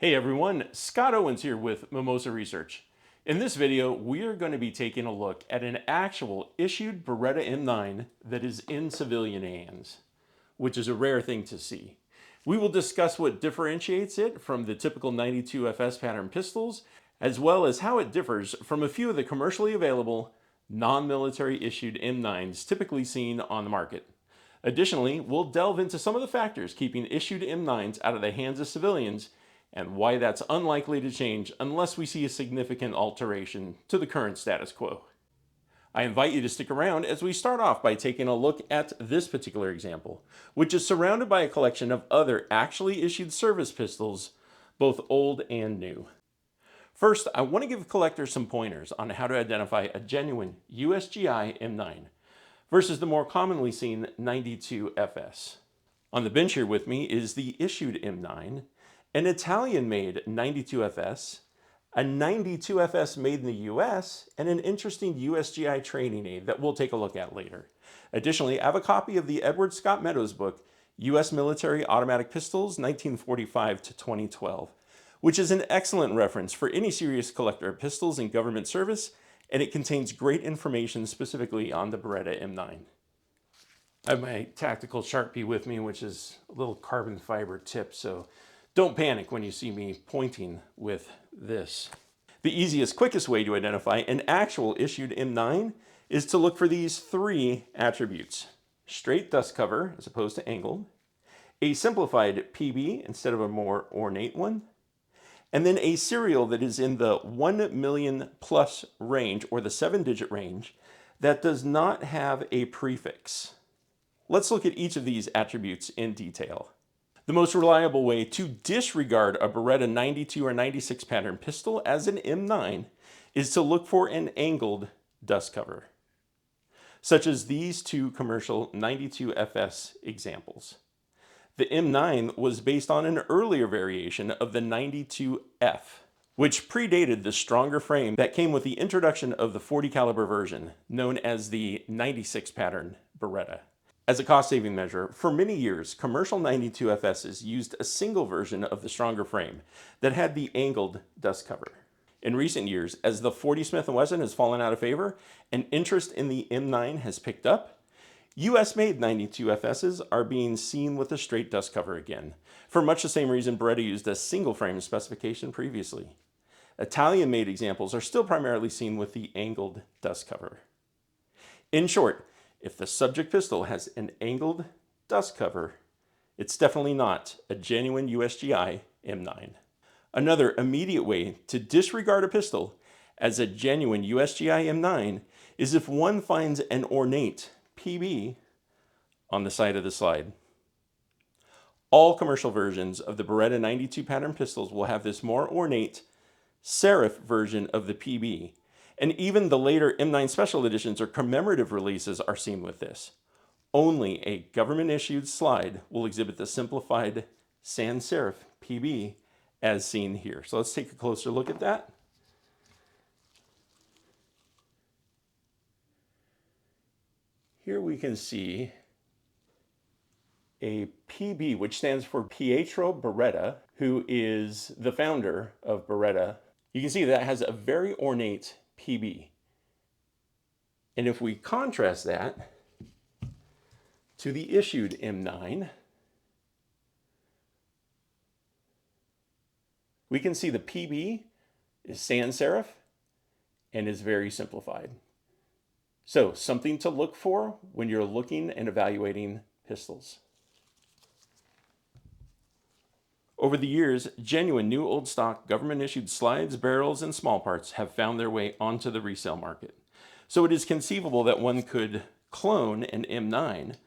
Hey everyone, Scott Owens here with Mimosa Research. In this video, we are going to be taking a look at an actual issued Beretta M9 that is in civilian hands, which is a rare thing to see. We will discuss what differentiates it from the typical 92 FS pattern pistols, as well as how it differs from a few of the commercially available non-military issued M9s typically seen on the market. Additionally, we'll delve into some of the factors keeping issued M9s out of the hands of civilians and why that's unlikely to change unless we see a significant alteration to the current status quo. I invite you to stick around as we start off by taking a look at this particular example, which is surrounded by a collection of other actually issued service pistols, both old and new. First, I want to give collectors some pointers on how to identify a genuine USGI M9 versus the more commonly seen 92 FS. On the bench here with me is the issued M9, an Italian-made 92 FS, a 92 FS made in the US, and an interesting USGI training aid that we'll take a look at later. Additionally, I have a copy of the Edward Scott Meadows book, US Military Automatic Pistols 1945 to 2012, which is an excellent reference for any serious collector of pistols in government service, and it contains great information specifically on the Beretta M9. I have my tactical Sharpie with me, which is a little carbon fiber tip, so don't panic when you see me pointing with this. The easiest, quickest way to identify an actual issued M9 is to look for these three attributes: straight dust cover as opposed to angled, a simplified PB instead of a more ornate one, and then a serial that is in the 1 million plus range, or the 7-digit range, that does not have a prefix. Let's look at each of these attributes in detail. The most reliable way to disregard a Beretta 92 or 96 pattern pistol as an M9 is to look for an angled dust cover, such as these two commercial 92 FS examples. The M9 was based on an earlier variation of the 92F, which predated the stronger frame that came with the introduction of the 40 caliber version, known as the 96 pattern Beretta. As a cost-saving measure, for many years, commercial 92 FSs used a single version of the stronger frame that had the angled dust cover. In recent years, as the 40 Smith & Wesson has fallen out of favor and interest in the M9 has picked up, US-made 92 FSs are being seen with a straight dust cover again, for much the same reason Beretta used a single frame specification previously. Italian-made examples are still primarily seen with the angled dust cover. In short, if the subject pistol has an angled dust cover, it's definitely not a genuine USGI M9. Another immediate way to disregard a pistol as a genuine USGI M9 is if one finds an ornate PB on the side of the slide. All commercial versions of the Beretta 92 pattern pistols will have this more ornate serif version of the PB. And even the later M9 special editions or commemorative releases are seen with this. Only a government-issued slide will exhibit the simplified sans serif PB as seen here. So let's take a closer look at that. Here we can see a PB, which stands for Pietro Beretta, who is the founder of Beretta. You can see that has a very ornate PB. And if we contrast that to the issued M9, we can see the PB is sans serif and is very simplified. So, something to look for when you're looking and evaluating pistols. Over the years, genuine new old stock government-issued slides, barrels, and small parts have found their way onto the resale market. So it is conceivable that one could clone an M9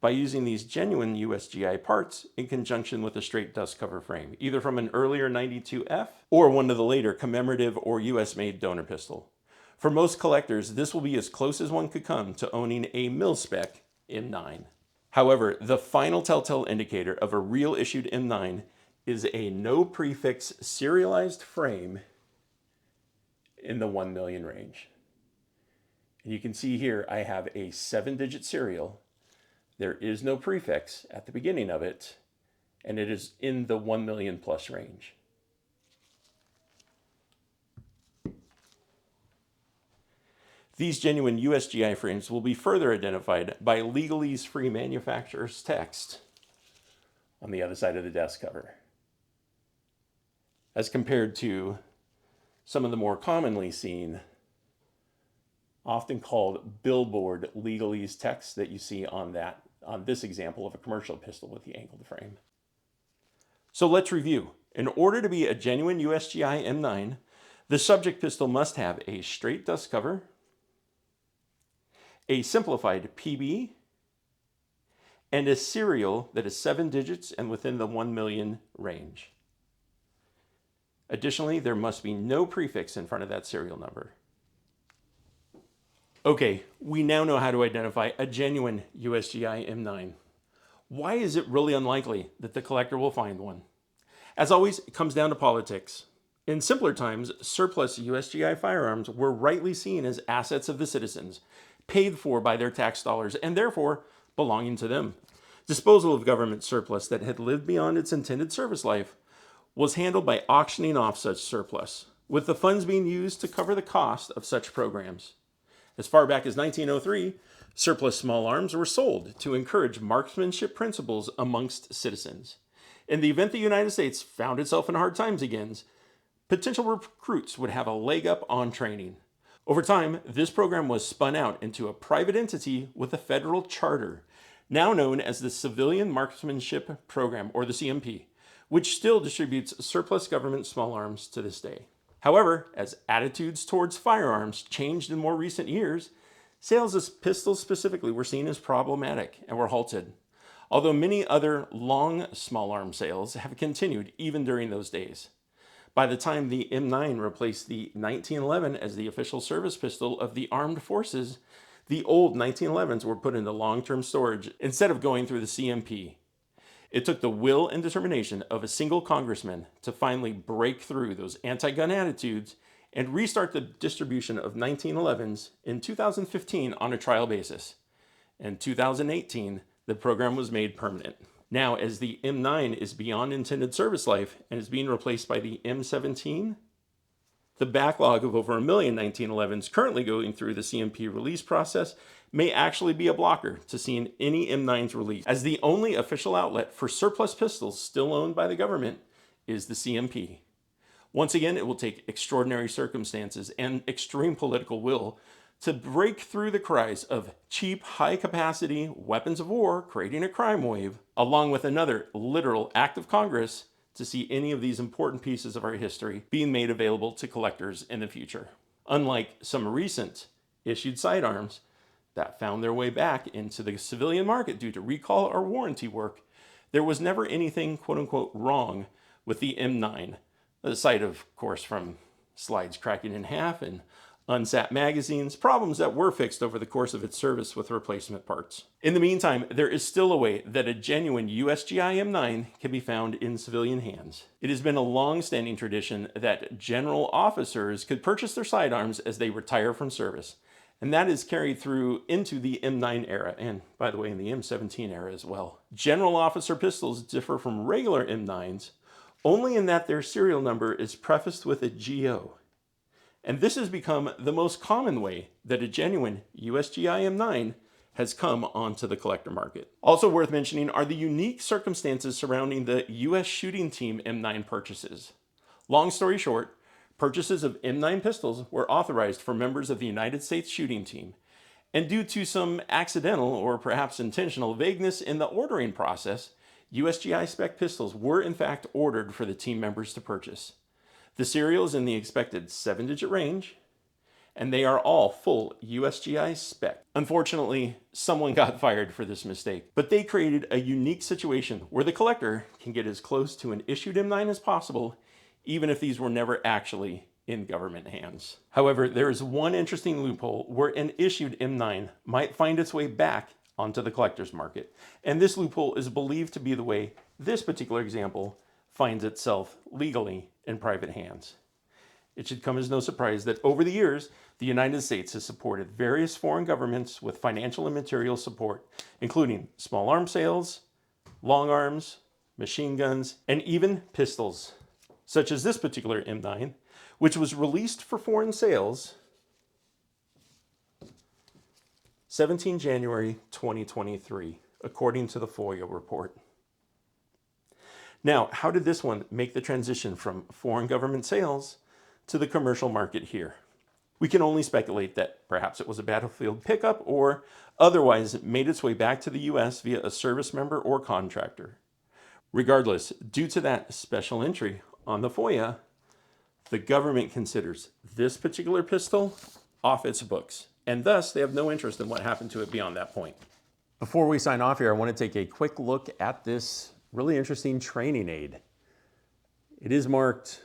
by using these genuine USGI parts in conjunction with a straight dust cover frame, either from an earlier 92F or one of the later commemorative or US-made donor pistol. For most collectors, this will be as close as one could come to owning a mil-spec M9. However, the final telltale indicator of a real issued M9 is a no prefix serialized frame in the 1 million range. And you can see here I have a 7-digit serial. There is no prefix at the beginning of it, and it is in the 1 million plus range. These genuine USGI frames will be further identified by legalese-free manufacturer's text on the other side of the desk cover, as compared to some of the more commonly seen, often called billboard legalese text that you see on this example of a commercial pistol with the angled frame. So let's review. In order to be a genuine USGI M9, the subject pistol must have a straight dust cover, a simplified PB, and a serial that is 7 digits and within the 1 million range. Additionally, there must be no prefix in front of that serial number. Okay, we now know how to identify a genuine USGI M9. Why is it really unlikely that the collector will find one? As always, it comes down to politics. In simpler times, surplus USGI firearms were rightly seen as assets of the citizens, paid for by their tax dollars, and therefore belonging to them. Disposal of government surplus that had lived beyond its intended service life was handled by auctioning off such surplus, with the funds being used to cover the cost of such programs. As far back as 1903, surplus small arms were sold to encourage marksmanship principles amongst citizens. In the event the United States found itself in hard times again, potential recruits would have a leg up on training. Over time, this program was spun out into a private entity with a federal charter, now known as the Civilian Marksmanship Program, or the CMP, which still distributes surplus government small arms to this day. However, as attitudes towards firearms changed in more recent years, sales of pistols specifically were seen as problematic and were halted, although many other long small arm sales have continued even during those days. By the time the M9 replaced the 1911 as the official service pistol of the armed forces, the old 1911s were put into long-term storage instead of going through the CMP. It took the will and determination of a single congressman to finally break through those anti-gun attitudes and restart the distribution of 1911s in 2015 on a trial basis. In 2018, the program was made permanent. Now, as the M9 is beyond intended service life and is being replaced by the M17, the backlog of over 1 million 1911s currently going through the CMP release process may actually be a blocker to seeing any M9s released, as the only official outlet for surplus pistols still owned by the government is the CMP. Once again, it will take extraordinary circumstances and extreme political will to break through the cries of cheap, high-capacity weapons of war creating a crime wave, along with another literal act of Congress to see any of these important pieces of our history being made available to collectors in the future. Unlike some recent issued sidearms that found their way back into the civilian market due to recall or warranty work, there was never anything quote-unquote wrong with the M9, aside of course from slides cracking in half and unsat magazines, problems that were fixed over the course of its service with replacement parts. In the meantime, there is still a way that a genuine USGI M9 can be found in civilian hands. It has been a long-standing tradition that general officers could purchase their sidearms as they retire from service, and that is carried through into the M9 era, and by the way, in the M17 era as well. General officer pistols differ from regular M9s only in that their serial number is prefaced with a GO. And this has become the most common way that a genuine USGI M9 has come onto the collector market. Also worth mentioning are the unique circumstances surrounding the US Shooting Team M9 purchases. Long story short, purchases of M9 pistols were authorized for members of the United States Shooting Team, and due to some accidental or perhaps intentional vagueness in the ordering process, USGI spec pistols were in fact ordered for the team members to purchase. The serial is in the expected 7-digit range, and they are all full USGI spec. Unfortunately, someone got fired for this mistake, but they created a unique situation where the collector can get as close to an issued M9 as possible, even if these were never actually in government hands. However, there is one interesting loophole where an issued M9 might find its way back onto the collector's market, and this loophole is believed to be the way this particular example finds itself legally in private hands. It should come as no surprise that over the years, the United States has supported various foreign governments with financial and material support, including small arms sales, long arms, machine guns, and even pistols, such as this particular M9, which was released for foreign sales 17 January 2023, according to the FOIA report. Now, how did this one make the transition from foreign government sales to the commercial market here? We can only speculate that perhaps it was a battlefield pickup or otherwise it made its way back to the US via a service member or contractor. Regardless, due to that special entry on the FOIA, the government considers this particular pistol off its books, and thus they have no interest in what happened to it beyond that point. Before we sign off here, I want to take a quick look at this really interesting training aid. It is marked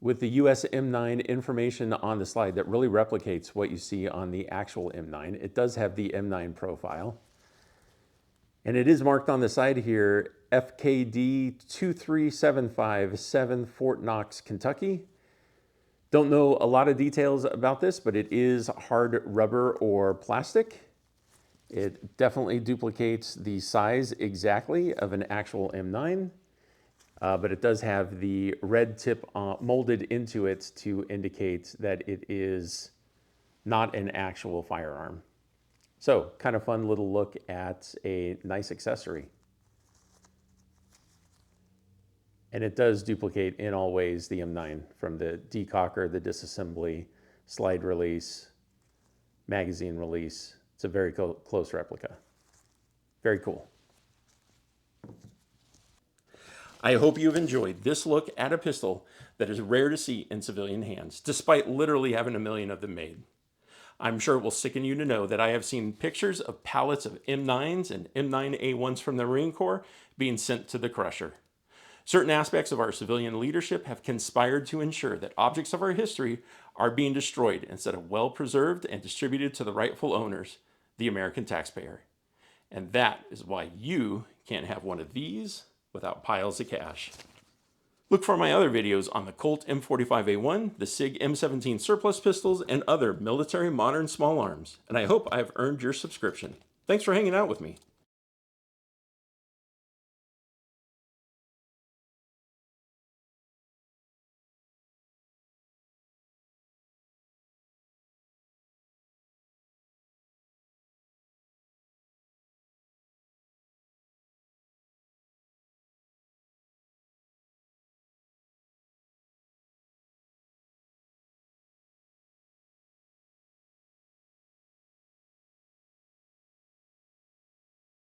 with the US M9 information on the slide that really replicates what you see on the actual M9. It does have the M9 profile. And it is marked on the side here, FKD 23757, Fort Knox, Kentucky. Don't know a lot of details about this, but it is hard rubber or plastic. It definitely duplicates the size exactly of an actual M9, but it does have the red tip molded into it to indicate that it is not an actual firearm. So, kind of fun little look at a nice accessory. And it does duplicate in all ways the M9, from the decocker, the disassembly, slide release, magazine release. It's a very close replica. Very cool. I hope you've enjoyed this look at a pistol that is rare to see in civilian hands, despite literally having a million of them made. I'm sure it will sicken you to know that I have seen pictures of pallets of M9s and M9A1s from the Marine Corps being sent to the crusher. Certain aspects of our civilian leadership have conspired to ensure that objects of our history are being destroyed instead of well preserved and distributed to the rightful owners, the American taxpayer. And that is why you can't have one of these without piles of cash. Look for my other videos on the Colt M45A1, the Sig M17 surplus pistols, and other military modern small arms. And I hope I've earned your subscription. Thanks for hanging out with me.